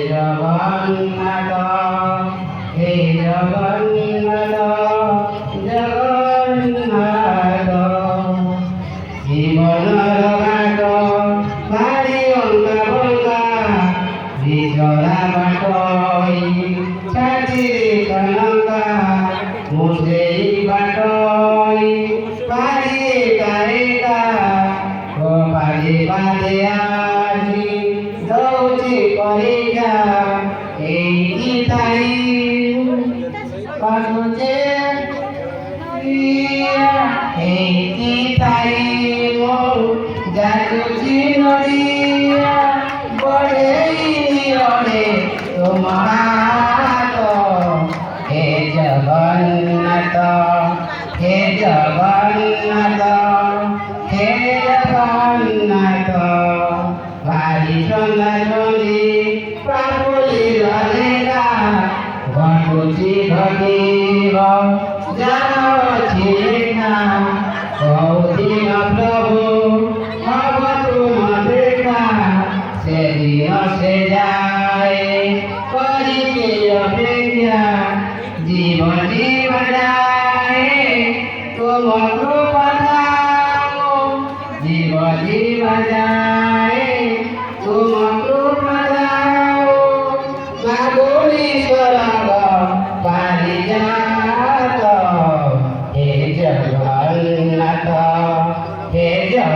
জগন্নাথ হে Jagannath Jagannath জীবনর but ভারি অঙ্গা ভঙ্গা Bishr but ছাতিরে কলঙ্কা মুসেই but পারি গায়েগা ও পারি বাদে আজি দৌচি করিয়া এই গীতাই পাগুচে এই গীতাই মো যাচুচি নড়িয়া বড়েই নিয়রে তোমার হে জগন্নাথ হে জগন্নাথ হে জগন্নাথ ভারি সন্ন্যাসী পাপুলি রলেগা ঘটুচি ঘটিব জানছি না কৌদিন প্রভু হব তুম দেখা সেদিন সে যায় করিতে অপেক্ষা জীবন জীবন যায় তুম কৃপা জীব জীব যায় তুম